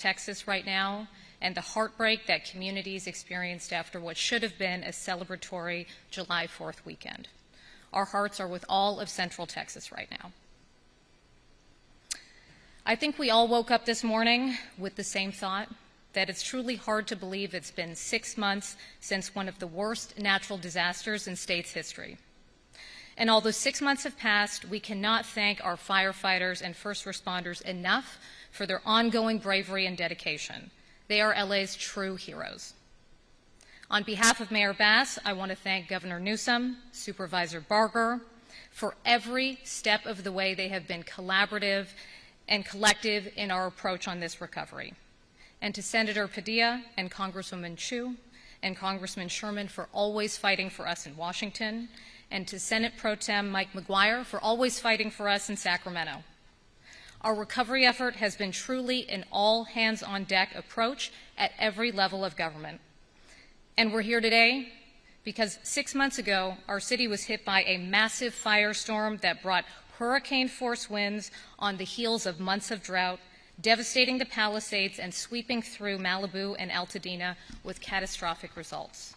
Texas right now, and the heartbreak that communities experienced after what should have been a celebratory July 4th weekend. Our hearts are with all of Central Texas right now. I think we all woke up this morning with the same thought, that it's truly hard to believe it's been 6 months since one of the worst natural disasters in state's history. And although 6 months have passed, we cannot thank our firefighters and first responders enough for their ongoing bravery and dedication. They are LA's true heroes. On behalf of Mayor Bass, I want to thank Governor Newsom, Supervisor Barger, for every step of the way they have been collaborative and collective in our approach on this recovery. And to Senator Padilla and Congresswoman Chu and Congressman Sherman for always fighting for us in Washington, and to Senate Pro Tem Mike McGuire for always fighting for us in Sacramento. Our recovery effort has been truly an all-hands-on-deck approach at every level of government. And we're here today because 6 months ago, our city was hit by a massive firestorm that brought hurricane-force winds on the heels of months of drought, devastating the Palisades and sweeping through Malibu and Altadena with catastrophic results.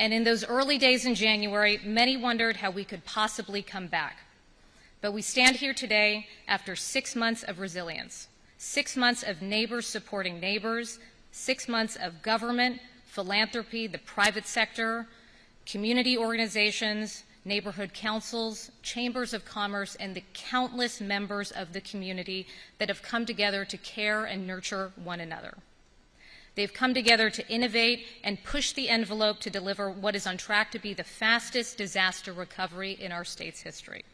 And in those early days in January, many wondered how we could possibly come back. But we stand here today after 6 months of resilience, 6 months of neighbors supporting neighbors, 6 months of government, philanthropy, the private sector, community organizations, neighborhood councils, chambers of commerce, and the countless members of the community that have come together to care and nurture one another. They've come together to innovate and push the envelope to deliver what is on track to be the fastest disaster recovery in our state's history,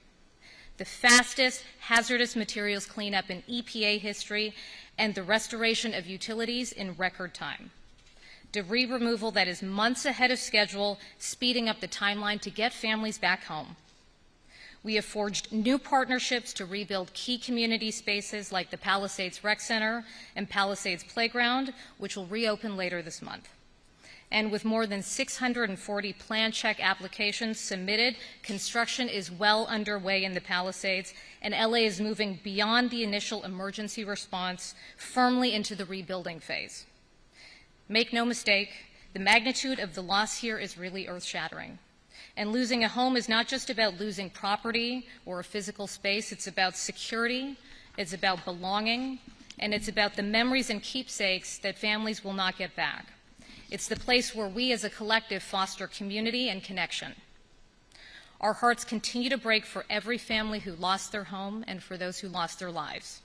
the fastest hazardous materials cleanup in EPA history, and the restoration of utilities in record time. Debris removal that is months ahead of schedule, speeding up the timeline to get families back home. We have forged new partnerships to rebuild key community spaces like the Palisades Rec Center and Palisades Playground, which will reopen later this month. And with more than 640 plan check applications submitted, construction is well underway in the Palisades, and LA is moving beyond the initial emergency response firmly into the rebuilding phase. Make no mistake, the magnitude of the loss here is really earth-shattering. And losing a home is not just about losing property or a physical space. It's about security, it's about belonging, and it's about the memories and keepsakes that families will not get back. It's the place where we as a collective foster community and connection. Our hearts continue to break for every family who lost their home and for those who lost their lives.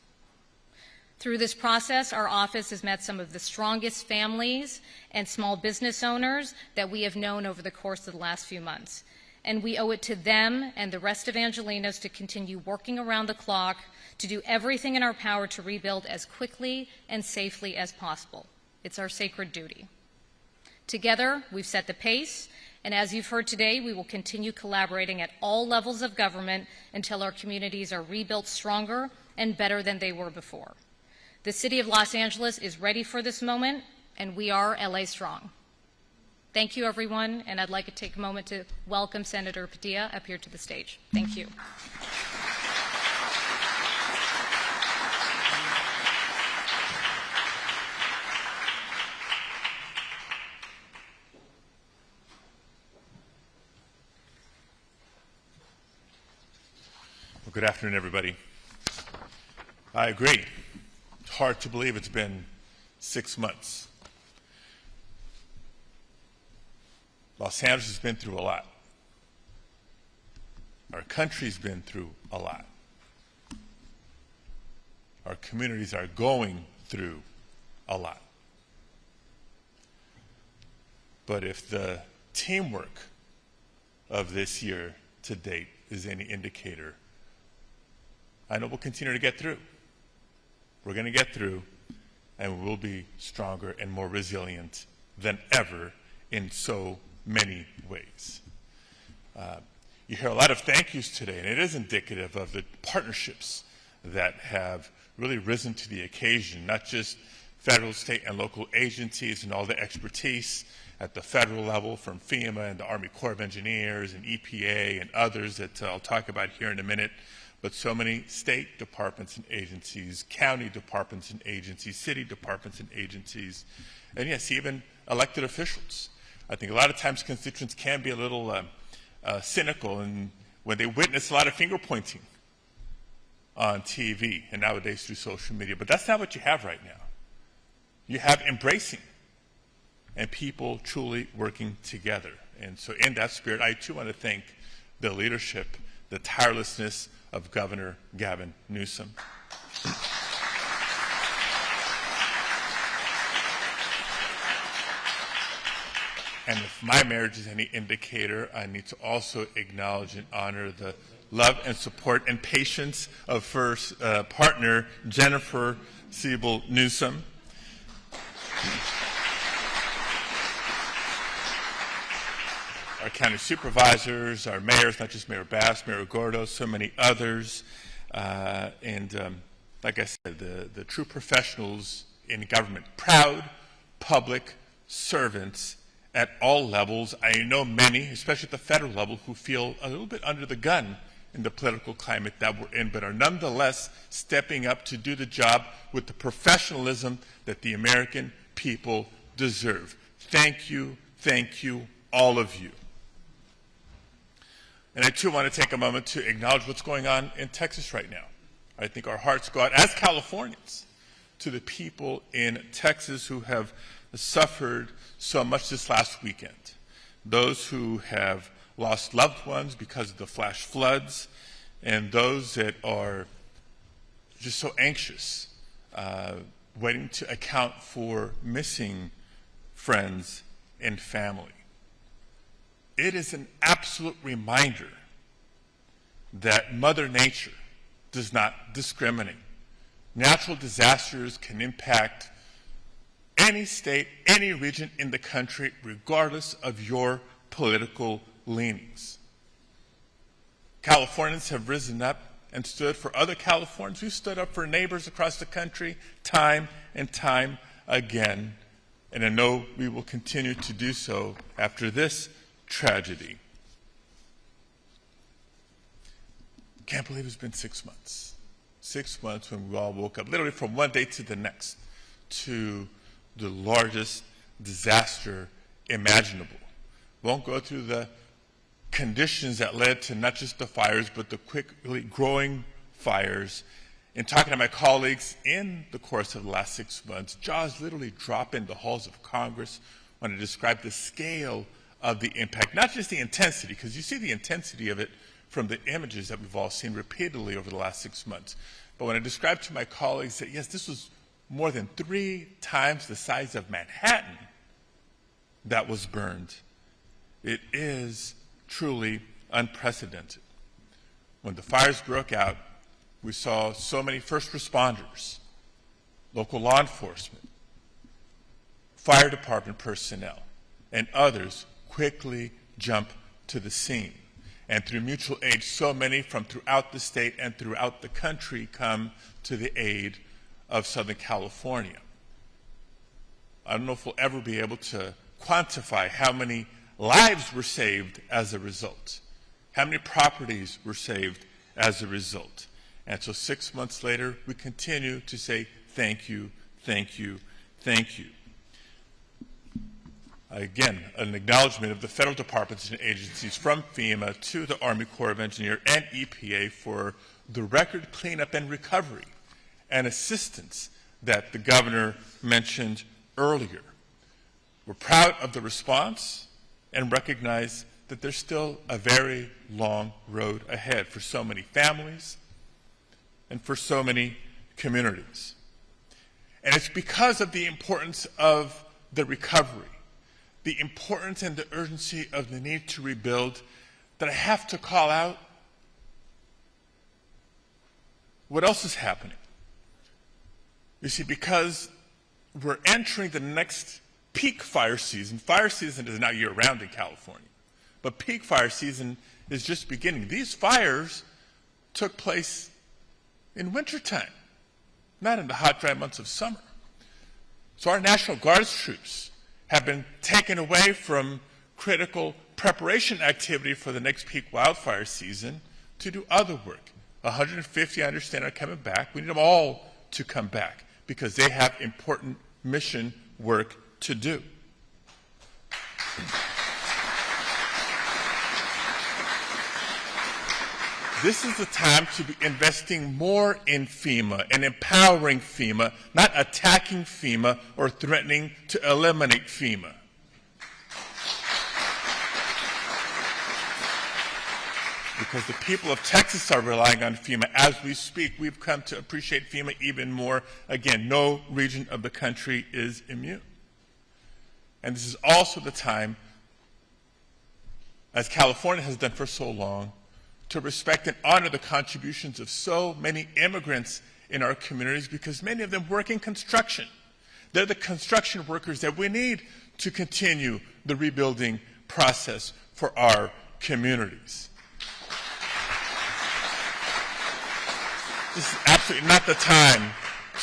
Through this process, our office has met some of the strongest families and small business owners that we have known over the course of the last few months. And we owe it to them and the rest of Angelenos to continue working around the clock to do everything in our power to rebuild as quickly and safely as possible. It's our sacred duty. Together, we've set the pace, and as you've heard today, we will continue collaborating at all levels of government until our communities are rebuilt stronger and better than they were before. The City of Los Angeles is ready for this moment, and we are LA Strong. Thank you, everyone, and I'd like to take a moment to welcome Senator Padilla up here to the stage. Thank you. Well, good afternoon, everybody. I agree. It's hard to believe it's been 6 months. Los Angeles has been through a lot. Our country's been through a lot. Our communities are going through a lot. But if the teamwork of this year to date is any indicator, I know we'll continue to get through. We're going to get through, and we'll be stronger and more resilient than ever in so many ways. You hear a lot of thank yous today, and it is indicative of the partnerships that have really risen to the occasion, not just federal, state, and local agencies and all the expertise at the federal level from FEMA and the Army Corps of Engineers and EPA and others that I'll talk about here in a minute, but so many state departments and agencies, county departments and agencies, city departments and agencies, and yes, even elected officials. I think a lot of times constituents can be a little cynical when they witness a lot of finger pointing on TV and nowadays through social media. But that's not what you have right now. You have embracing and people truly working together. And so in that spirit, I too want to thank the leadership, the tirelessness of Governor Gavin Newsom. And if my marriage is any indicator, I need to also acknowledge and honor the love and support and patience of first partner Jennifer Siebel Newsom. Our county supervisors, our mayors, not just Mayor Bass, Mayor Gordo, so many others, like I said, the true professionals in government, proud public servants at all levels. I know many, especially at the federal level, who feel a little bit under the gun in the political climate that we're in, but are nonetheless stepping up to do the job with the professionalism that the American people deserve. Thank you, all of you. And I too want to take a moment to acknowledge what's going on in Texas right now. I think our hearts go out as Californians to the people in Texas who have suffered so much this last weekend. Those who have lost loved ones because of the flash floods, and those that are just so anxious, waiting to account for missing friends and family. It is an absolute reminder that Mother Nature does not discriminate. Natural disasters can impact any state, any region in the country, regardless of your political leanings. Californians have risen up and stood for other Californians. We've stood up for neighbors across the country time and time again. And I know we will continue to do so after this tragedy. Can't believe it's been 6 months. 6 months when we all woke up, literally from one day to the next, to the largest disaster imaginable. Won't go through the conditions that led to not just the fires, but the quickly growing fires. In talking to my colleagues in the course of the last 6 months, jaws literally drop in the halls of Congress when I describe the scale of the impact, not just the intensity, because you see the intensity of it from the images that we've all seen repeatedly over the last 6 months. But when I described to my colleagues that, yes, this was more than 3 times the size of Manhattan that was burned, it is truly unprecedented. When the fires broke out, we saw so many first responders, local law enforcement, fire department personnel, and others quickly jump to the scene. And through mutual aid, so many from throughout the state and throughout the country come to the aid of Southern California. I don't know if we'll ever be able to quantify how many lives were saved as a result, how many properties were saved as a result. And so 6 months later, we continue to say thank you, thank you, thank you. Again, an acknowledgement of the federal departments and agencies from FEMA to the Army Corps of Engineers and EPA for the record cleanup and recovery and assistance that the governor mentioned earlier. We're proud of the response and recognize that there's still a very long road ahead for so many families and for so many communities. And it's because of the importance of the recovery, the importance and the urgency of the need to rebuild, that I have to call out what else is happening. You see, because we're entering the next peak fire season. Fire season is not year-round in California, but peak fire season is just beginning. These fires took place in wintertime, not in the hot, dry months of summer. So our National Guard's troops have been taken away from critical preparation activity for the next peak wildfire season to do other work, 150, I understand, are coming back. We need them all to come back because they have important mission work to do. This is the time to be investing more in FEMA and empowering FEMA, not attacking FEMA or threatening to eliminate FEMA. Because the people of Texas are relying on FEMA. As we speak, we've come to appreciate FEMA even more. Again, no region of the country is immune. And this is also the time, as California has done for so long, to respect and honor the contributions of so many immigrants in our communities, because many of them work in construction. They're the construction workers that we need to continue the rebuilding process for our communities. This is absolutely not the time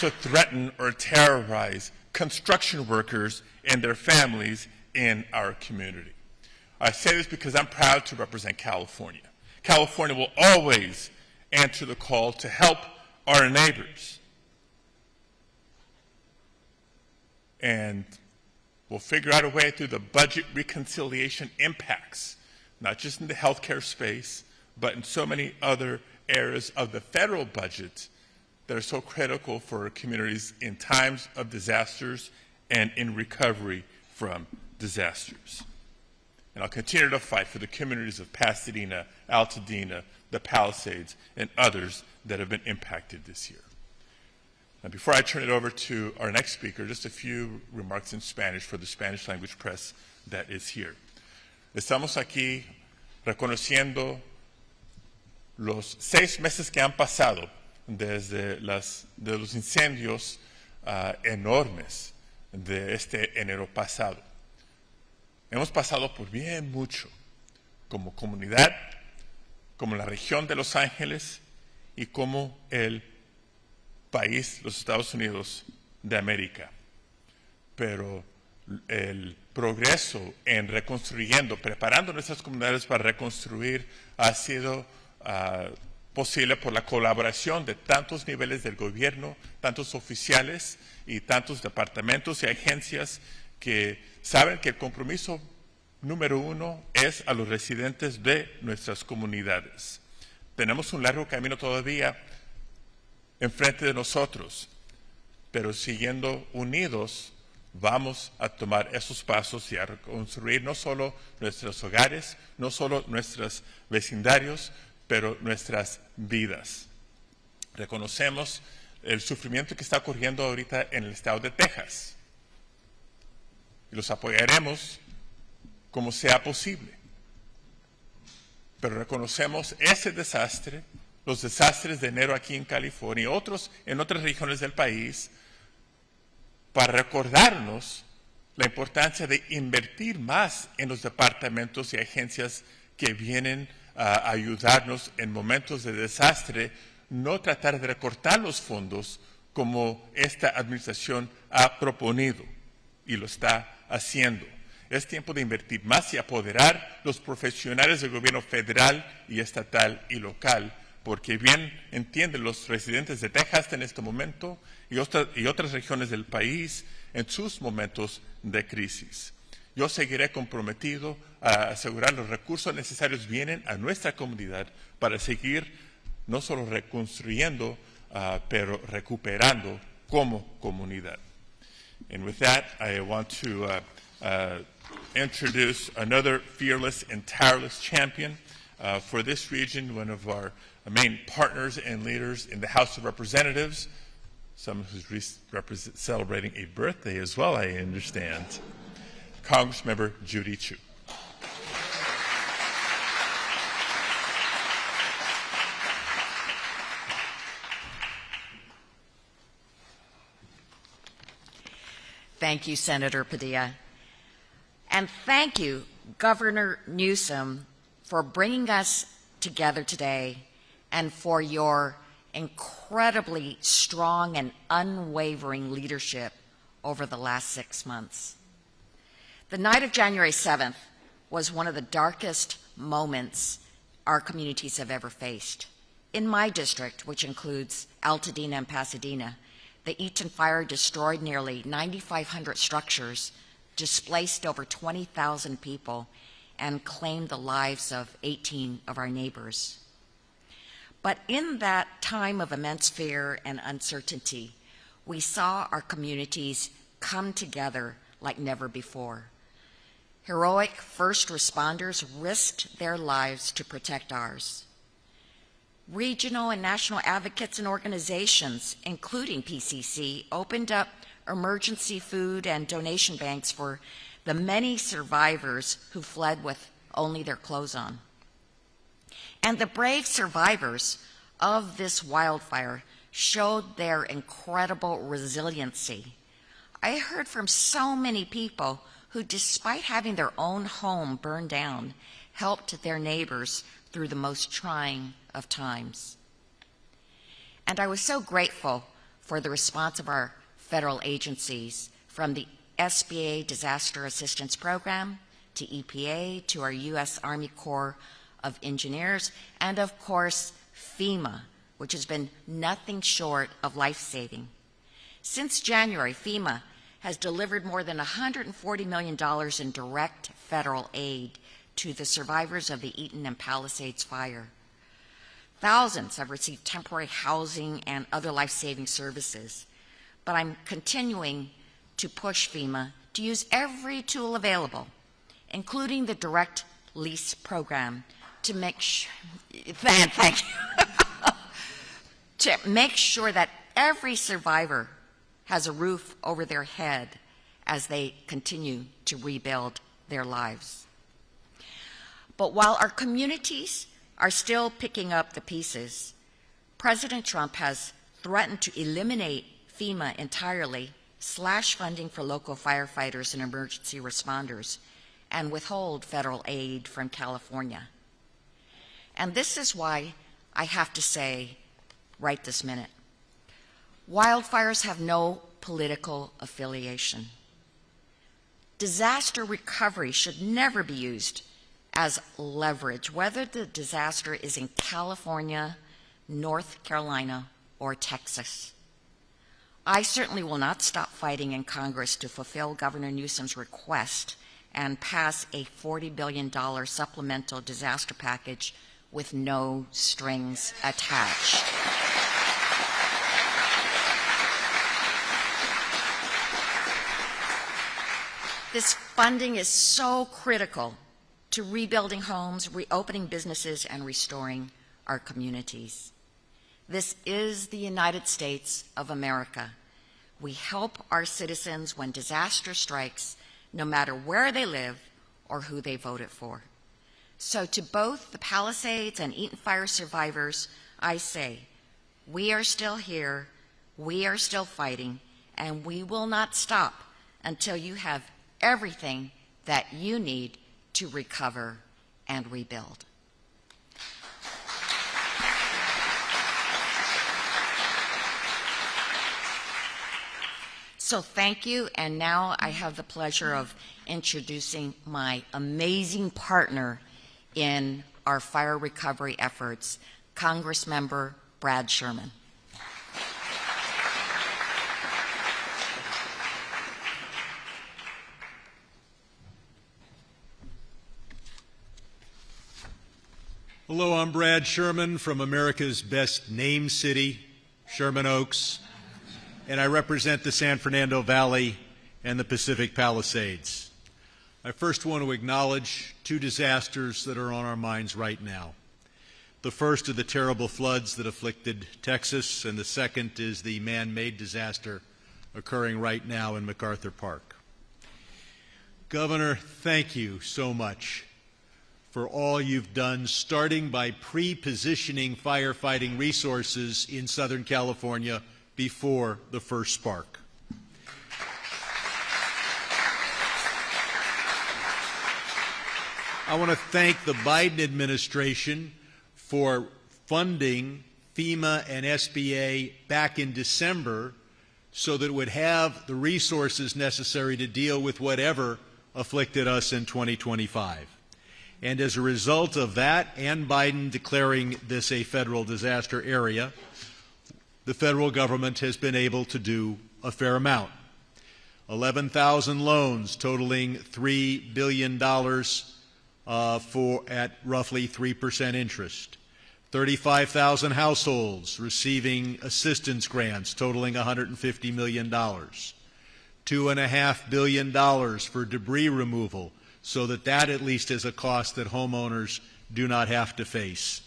to threaten or terrorize construction workers and their families in our community. I say this because I'm proud to represent California. California will always answer the call to help our neighbors. And we'll figure out a way through the budget reconciliation impacts, not just in the healthcare space, but in so many other areas of the federal budget that are so critical for our communities in times of disasters and in recovery from disasters. And I'll continue to fight for the communities of Pasadena, Altadena, the Palisades, and others that have been impacted this year. Now, before I turn it over to our next speaker, just a few remarks in Spanish for the Spanish language press that is here. Estamos aquí reconociendo los 6 meses que han pasado desde de los incendios enormes de este enero pasado. Hemos pasado por bien mucho como comunidad, como la región de Los Ángeles y como el país, los Estados Unidos de América. Pero el progreso en reconstruyendo, preparando nuestras comunidades para reconstruir ha sido posible por la colaboración de tantos niveles del gobierno, tantos oficiales y tantos departamentos y agencias que saben que el compromiso número 1 es a los residentes de nuestras comunidades. Tenemos un largo camino todavía enfrente de nosotros, pero siguiendo unidos vamos a tomar esos pasos y a reconstruir no solo nuestros hogares, no solo nuestros vecindarios, pero nuestras vidas. Reconocemos el sufrimiento que está ocurriendo ahorita en el estado de Texas y los apoyaremos como sea posible. Pero reconocemos ese desastre, los desastres de enero aquí en California y otros en otras regiones del país, para recordarnos la importancia de invertir más en los departamentos y agencias que vienen a ayudarnos en momentos de desastre, no tratar de recortar los fondos como esta administración ha proponido y lo está haciendo. Es tiempo de invertir más y apoderar los profesionales del gobierno federal y estatal y local, porque bien entienden los residentes de Texas en este momento y otras regiones del país en sus momentos de crisis. Yo seguiré comprometido a asegurar los recursos necesarios vienen a nuestra comunidad para seguir no solo reconstruyendo, pero recuperando como comunidad. And with that, I want to introduce another fearless and tireless champion for this region, one of our main partners and leaders in the House of Representatives, someone who's celebrating a birthday as well, I understand, Congressmember Judy Chu. Thank you, Senator Padilla. And thank you, Governor Newsom, for bringing us together today and for your incredibly strong and unwavering leadership over the last 6 months. The night of January 7th was one of the darkest moments our communities have ever faced. In my district, which includes Altadena and Pasadena, the Eaton fire destroyed nearly 9,500 structures, displaced over 20,000 people, and claimed the lives of 18 of our neighbors. But in that time of immense fear and uncertainty, we saw our communities come together like never before. Heroic first responders risked their lives to protect ours. Regional and national advocates and organizations, including PCC, opened up emergency food and donation banks for the many survivors who fled with only their clothes on. And the brave survivors of this wildfire showed their incredible resiliency. I heard from so many people who, despite having their own home burned down, helped their neighbors through the most trying of times. And I was so grateful for the response of our federal agencies, from the SBA Disaster Assistance Program to EPA to our U.S. Army Corps of Engineers, and of course FEMA, which has been nothing short of life-saving. Since January, FEMA has delivered more than $140 million in direct federal aid to the survivors of the Eaton and Palisades fire. Thousands have received temporary housing and other life-saving services, but I'm continuing to push FEMA to use every tool available, including the direct lease program, to make to make sure that every survivor has a roof over their head as they continue to rebuild their lives. But while our communities are still picking up the pieces, President Trump has threatened to eliminate FEMA entirely, slash funding for local firefighters and emergency responders, and withhold federal aid from California. And this is why I have to say right this minute, wildfires have no political affiliation. Disaster recovery should never be used as leverage, whether the disaster is in California, North Carolina, or Texas. I certainly will not stop fighting in Congress to fulfill Governor Newsom's request and pass a $40 billion supplemental disaster package with no strings attached. This funding is so critical to rebuilding homes, reopening businesses, and restoring our communities. This is the United States of America. We help our citizens when disaster strikes, no matter where they live or who they voted for. So to both the Palisades and Eaton fire survivors, I say, we are still here, we are still fighting, and we will not stop until you have everything that you need to recover and rebuild. So thank you, and now I have the pleasure of introducing my amazing partner in our fire recovery efforts, Congressmember Brad Sherman. Hello, I'm Brad Sherman from America's best named city, Sherman Oaks, and I represent the San Fernando Valley and the Pacific Palisades. I first want to acknowledge two disasters that are on our minds right now. The first are the terrible floods that afflicted Texas, and the second is the man-made disaster occurring right now in MacArthur Park. Governor, thank you so much for all you've done, starting by pre-positioning firefighting resources in Southern California before the first spark. I want to thank the Biden administration for funding FEMA and SBA back in December so that it would have the resources necessary to deal with whatever afflicted us in 2025. And as a result of that and Biden declaring this a federal disaster area, the federal government has been able to do a fair amount. 11,000 loans totaling $3 billion at roughly 3% interest. 35,000 households receiving assistance grants totaling $150 million. $2.5 billion for debris removal, so that at least is a cost that homeowners do not have to face.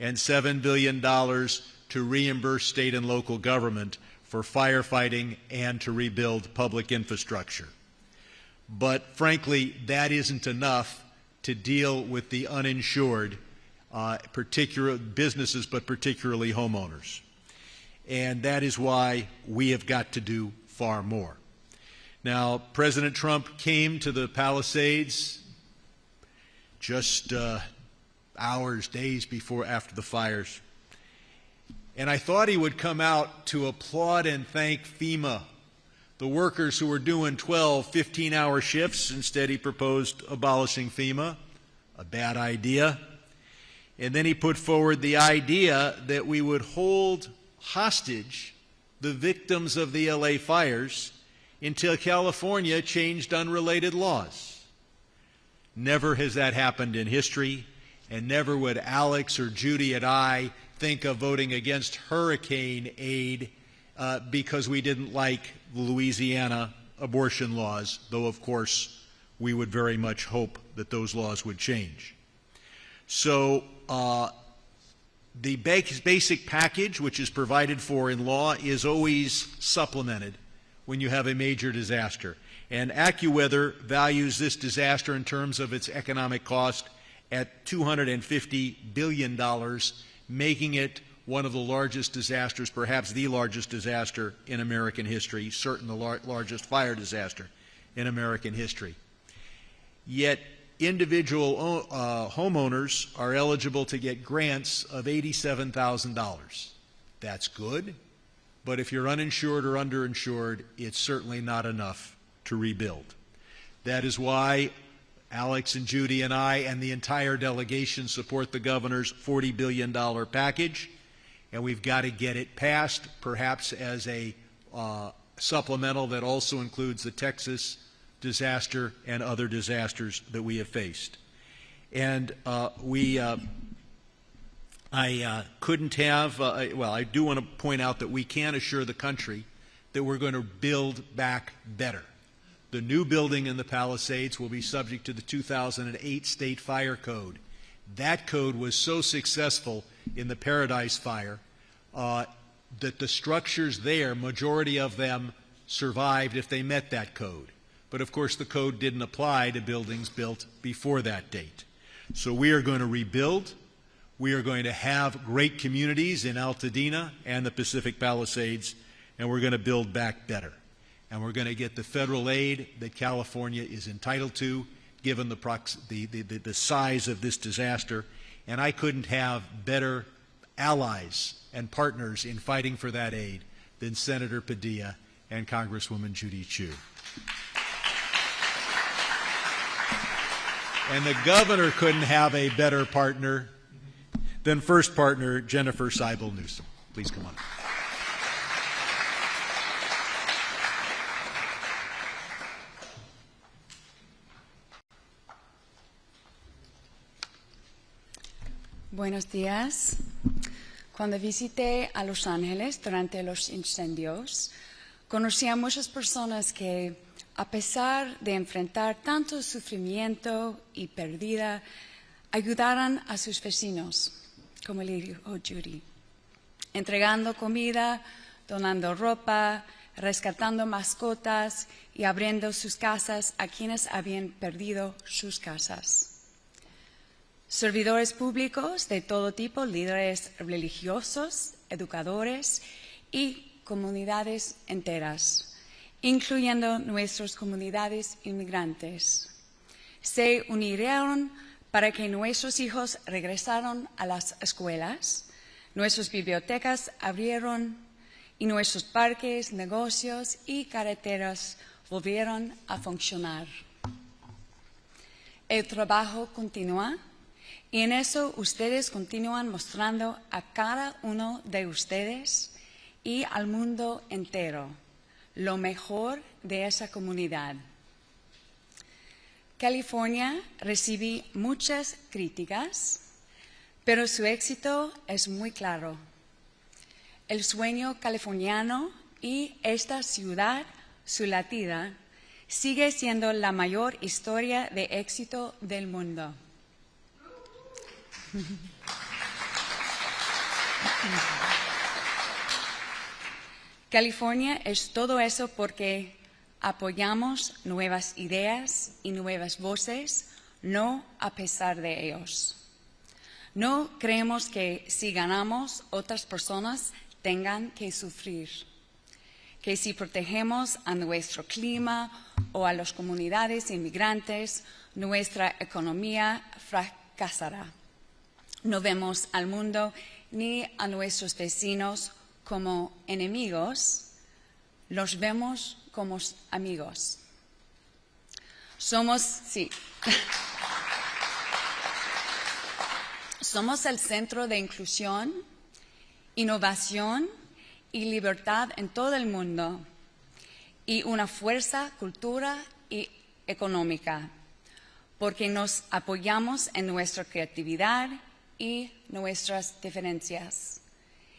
And $7 billion to reimburse state and local government for firefighting and to rebuild public infrastructure. But frankly, that isn't enough to deal with the uninsured, particular businesses, but particularly homeowners. And that is why we have got to do far more. Now, President Trump came to the Palisades just hours, days after the fires. And I thought he would come out to applaud and thank FEMA, the workers who were doing 12, 15-hour shifts. Instead, he proposed abolishing FEMA, a bad idea. And then he put forward the idea that we would hold hostage the victims of the LA fires until California changed unrelated laws. Never has that happened in history, and never would Alex or Judy and I think of voting against hurricane aid because we didn't like the Louisiana abortion laws, though of course we would very much hope that those laws would change. So the basic package, which is provided for in law, is always supplemented when you have a major disaster. And AccuWeather values this disaster in terms of its economic cost at $250 billion, making it one of the largest disasters, perhaps the largest disaster in American history, certainly the largest fire disaster in American history. Yet individual homeowners are eligible to get grants of $87,000. That's good, but if you're uninsured or underinsured, it's certainly not enough to rebuild. That is why Alex and Judy and I and the entire delegation support the governor's $40 billion package, and we've got to get it passed, perhaps as a supplemental that also includes the Texas disaster and other disasters that we have faced. And I couldn't have, well, I do want to point out that we can assure the country that we're going to build back better. The new building in the Palisades will be subject to the 2008 State Fire Code. That code was so successful in the Paradise Fire that the structures there, majority of them survived if they met that code. But of course the code didn't apply to buildings built before that date. So we are going to rebuild. We are going to have great communities in Altadena and the Pacific Palisades, and we're going to build back better. And we're going to get the federal aid that California is entitled to, given the size of this disaster. And I couldn't have better allies and partners in fighting for that aid than Senator Padilla and Congresswoman Judy Chu. And the governor couldn't have a better partner than first partner Jennifer Seibel Newsom. Please come on. Buenos días. Cuando visité a Los Ángeles durante los incendios, conocí a muchas personas que, a pesar de enfrentar tanto sufrimiento y pérdida, ayudaron a sus vecinos, como le dijo Judy, entregando comida, donando ropa, rescatando mascotas y abriendo sus casas a quienes habían perdido sus casas. Servidores públicos de todo tipo, líderes religiosos, educadores y comunidades enteras, incluyendo nuestras comunidades inmigrantes, se unieron para que nuestros hijos regresaran a las escuelas, nuestras bibliotecas abrieron y nuestros parques, negocios y carreteras volvieron a funcionar. El trabajo continúa y en eso ustedes continúan mostrando a cada uno de ustedes y al mundo entero lo mejor de esa comunidad. California recibe muchas críticas, pero su éxito es muy claro. El sueño californiano y esta ciudad, su latida, sigue siendo la mayor historia de éxito del mundo. California es todo eso porque apoyamos nuevas ideas y nuevas voces, no a pesar de ellos. No creemos que si ganamos, otras personas tengan que sufrir. Que si protegemos a nuestro clima o a las comunidades inmigrantes, nuestra economía fracasará. No vemos al mundo ni a nuestros vecinos como enemigos, los vemos como amigos. Somos el centro de inclusión, innovación y libertad en todo el mundo y una fuerza cultural y económica, porque nos apoyamos en nuestra creatividad y nuestras diferencias.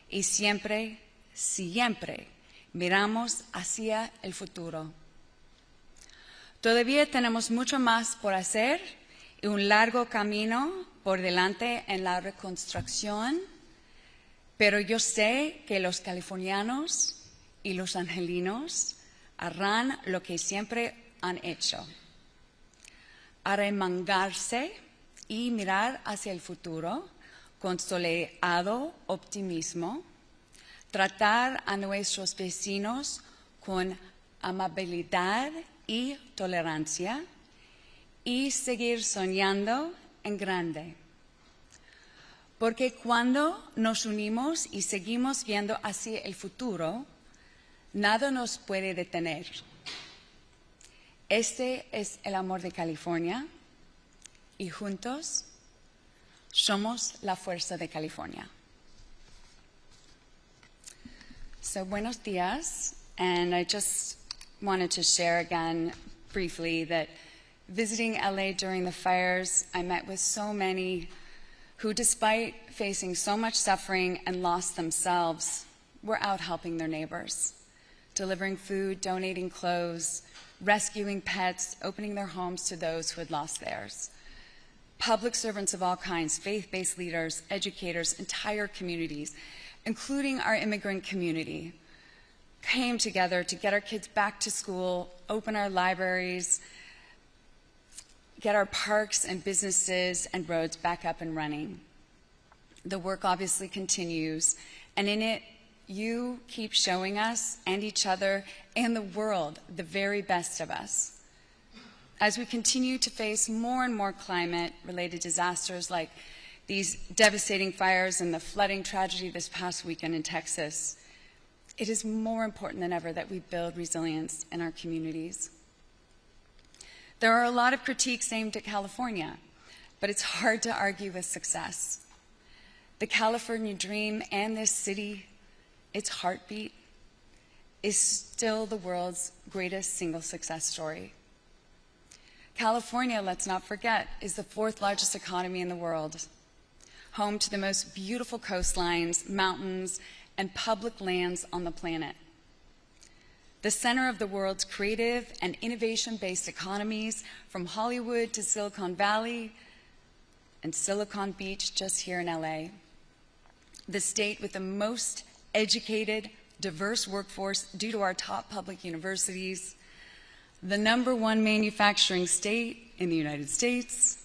Y siempre, siempre miramos hacia el futuro. Todavía tenemos mucho más por hacer y un largo camino por delante en la reconstrucción, pero yo sé que los californianos y los angelinos harán lo que siempre han hecho: arremangarse y mirar hacia el futuro con soleado optimismo, tratar a nuestros vecinos con amabilidad y tolerancia y seguir soñando en grande. Porque cuando nos unimos y seguimos viendo hacia el futuro, nada nos puede detener. Este es el amor de California y juntos somos la fuerza de California. So, buenos días, and I just wanted to share again briefly that visiting LA during the fires, I met with so many who, despite facing so much suffering and loss themselves, were out helping their neighbors, delivering food, donating clothes, rescuing pets, opening their homes to those who had lost theirs. Public servants of all kinds, faith-based leaders, educators, entire communities, including our immigrant community, came together to get our kids back to school, open our libraries, get our parks and businesses and roads back up and running. The work obviously continues, and in it, you keep showing us and each other and the world the very best of us. As we continue to face more and more climate-related disasters like these devastating fires and the flooding tragedy this past weekend in Texas, it is more important than ever that we build resilience in our communities. There are a lot of critiques aimed at California, but it's hard to argue with success. The California dream and this city, its heartbeat, is still the world's greatest single success story. California, let's not forget, is the fourth largest economy in the world, home to the most beautiful coastlines, mountains, and public lands on the planet. The center of the world's creative and innovation-based economies, from Hollywood to Silicon Valley and Silicon Beach just here in LA. The state with the most educated, diverse workforce due to our top public universities, the #1 manufacturing state in the United States,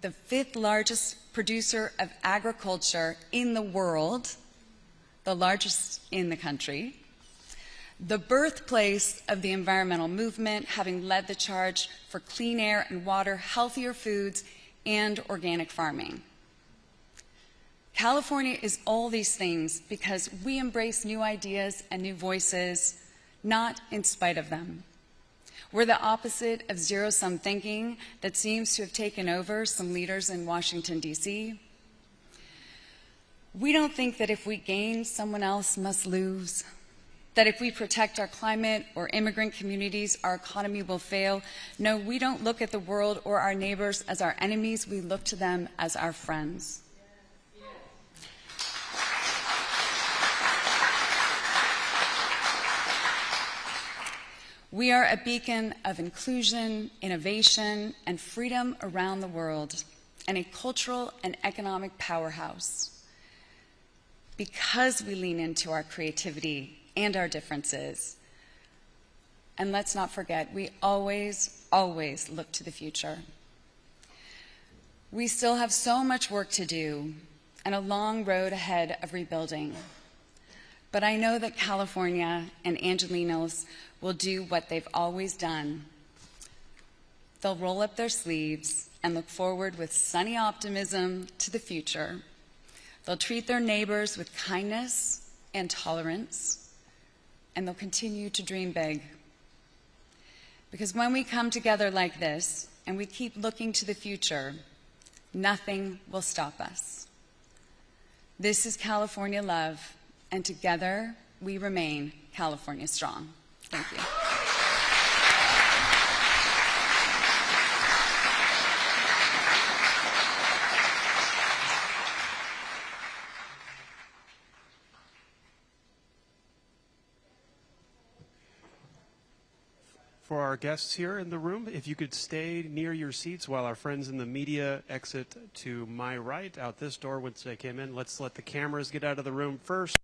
the 5th largest producer of agriculture in the world, the largest in the country, the birthplace of the environmental movement, having led the charge for clean air and water, healthier foods, and organic farming. California is all these things because we embrace new ideas and new voices, not in spite of them. We're the opposite of zero-sum thinking that seems to have taken over some leaders in Washington, D.C. We don't think that if we gain, someone else must lose, that if we protect our climate or immigrant communities, our economy will fail. No, we don't look at the world or our neighbors as our enemies. We look to them as our friends. We are a beacon of inclusion, innovation, and freedom around the world, and a cultural and economic powerhouse. Because we lean into our creativity and our differences. And let's not forget, we always, always look to the future. We still have so much work to do and a long road ahead of rebuilding. But I know that California and Angelenos will do what they've always done. They'll roll up their sleeves and look forward with sunny optimism to the future. They'll treat their neighbors with kindness and tolerance, and they'll continue to dream big. Because when we come together like this and we keep looking to the future, nothing will stop us. This is California love, and together we remain California strong. Thank you. For our guests here in the room, if you could stay near your seats while our friends in the media exit to my right, out this door once they came in. Let's let the cameras get out of the room first.